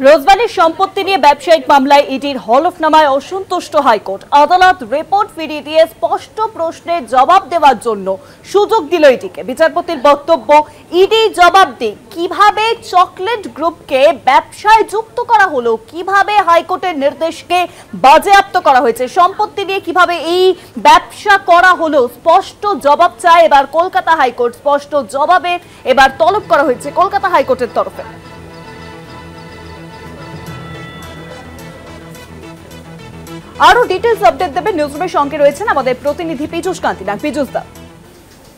রোজভ্যালির সম্পত্তি নিয়ে ব্যবসায়িক মামলায় ইডির হলফনামায় অসন্তুষ্ট হাইকোর্ট। আদালত রিপোর্ট ফিরিয়ে দিয়ে স্পষ্ট প্রশ্নের জবাব দেওয়ার জন্য সুযোগ দিল ইডিকে। বিচারপতির বক্তব্য, ইডি জবাব দিক কিভাবে চকলেট গ্রুপকে ব্যবসায় যুক্ত করা হলো, কিভাবে হাইকোর্টের নির্দেশকে বাজেয়াপ্ত করা হয়েছে, সম্পত্তি নিয়ে কিভাবে এই ব্যবসা করা হলো, স্পষ্ট জবাব চায় এবার কলকাতা হাইকোর্ট। স্পষ্ট জবাবে এবার তলব করা হয়েছে কলকাতা হাইকোর্টের তরফে। আরো ডিটেইলস আপডেট দেবে নিউজরুমের সঙ্গে রয়েছেন আমাদের প্রতিনিধি পীযূষ কান্তি নাগ। পীযূষ দা,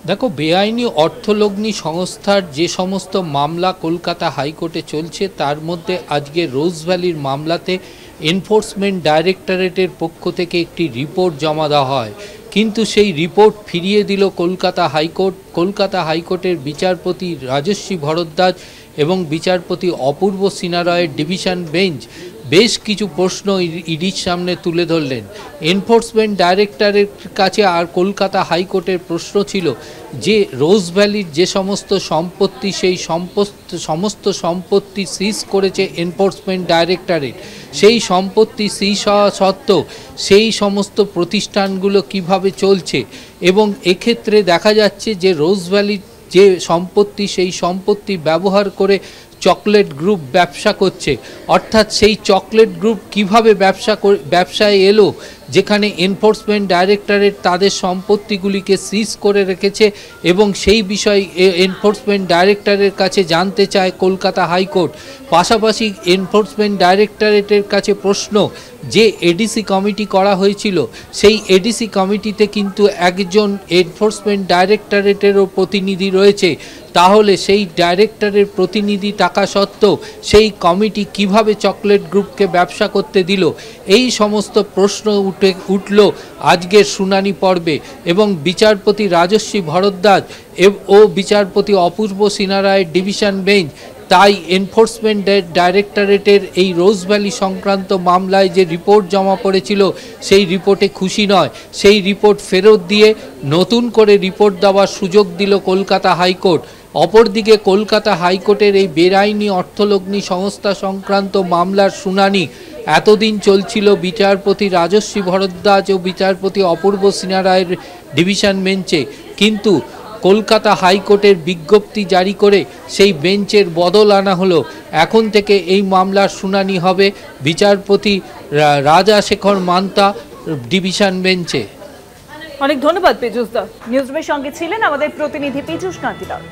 দেখো, বেআইনি অর্থলগ্নি সংস্থার যে সমস্ত মামলা কলকাতা হাইকোর্টে চলছে তার মধ্যে আজকে রোজভ্যালির মামলাতে এনফোর্সমেন্ট ডাইরেক্টরেটের পক্ষ থেকে একটি রিপোর্ট জমা দেওয়া হয়, কিন্তু সেই রিপোর্ট ফিরিয়ে দিল কলকাতা হাইকোর্ট। কলকাতা হাইকোর্টের বিচারপতি রাজস্বী ভরদ্বাজ এবং বিচারপতি অপূর্ব সিনহা রায়ের ডিভিশন বেঞ্চ বেশ কিছু প্রশ্ন ইডির সামনে তুলে ধরলেন। এনফোর্সমেন্ট ডাইরেক্টরের কাছে আর কলকাতা হাইকোর্টের প্রশ্ন ছিল যে রোজভ্যালির যে সমস্ত সম্পত্তি, সেই সমস্ত সম্পত্তি সিজ করেছে এনফোর্সমেন্ট ডাইরেক্টরেট, সেই সম্পত্তি সিজ হওয়া সত্ত্বেও সেই সমস্ত প্রতিষ্ঠানগুলো কিভাবে চলছে, এবং এক্ষেত্রে দেখা যাচ্ছে যে রোজভ্যালির যে সম্পত্তি, সেই সম্পত্তি ব্যবহার করে চকলেট গ্রুপ ব্যবসা করছে। অর্থাৎ সেই চকলেট গ্রুপ কিভাবে ব্যবসায় এলো, যেখানে এনফোর্সমেন্ট ডাইরেক্টরেট তাদের সম্পত্তিগুলিকে সিজ করে রেখেছে, এবং সেই বিষয়ে এনফোর্সমেন্ট ডাইরেক্টরের কাছে জানতে চায় কলকাতা হাইকোর্ট। পাশাপাশি এনফোর্সমেন্ট ডাইরেক্টরেটের কাছে প্রশ্ন যে এডিসি কমিটি করা হয়েছিল, সেই এডিসি কমিটিতে কিন্তু একজন এনফোর্সমেন্ট ডাইরেক্টরেটেরও প্রতিনিধি রয়েছে, তাহলে সেই ডাইরেক্টরের প্রতিনিধি থাকা সত্ত্বেও সেই কমিটি কিভাবে চকলেট গ্রুপকে ব্যবসা করতে দিল, এই সমস্ত প্রশ্ন উঠল আজকের শুনানি পর্বে। এবং বিচারপতি রাজস্বী ভরদ্বাজ ও বিচারপতি অপূর্ব সিনহা রায়ের ডিভিশন বেঞ্চ তাই এনফোর্সমেন্ট ডাইরেক্টরেটের এই রোজভ্যালি সংক্রান্ত মামলায় যে রিপোর্ট জমা পড়েছিল সেই রিপোর্টে খুশি নয়। সেই রিপোর্ট ফেরত দিয়ে নতুন করে রিপোর্ট দেওয়ার সুযোগ দিল কলকাতা হাইকোর্ট। অপরদিকে কলকাতা হাইকোর্টের এই বেআইনি অর্থলগ্নি সংস্থা সংক্রান্ত মামলার শুনানি এতদিন চলছিল বিচারপতি রাজস্বী ভরদ্বাজ ও বিচারপতি অপূর্ব সিনহা রায়ের ডিভিশন বেঞ্চে, কিন্তু কলকাতা হাইকোর্টের বিজ্ঞপ্তি জারি করে সেই বেঞ্চের বদল আনা হলো। এখন থেকে এই মামলার শুনানি হবে বিচারপতি রাজাশেখর মান্তা ডিভিশন বেঞ্চে। অনেক ধন্যবাদ পীযূষ দা। নিউজরুমের সঙ্গে ছিলেন আমাদের প্রতিনিধি পীযূষ কান্তি নাগ।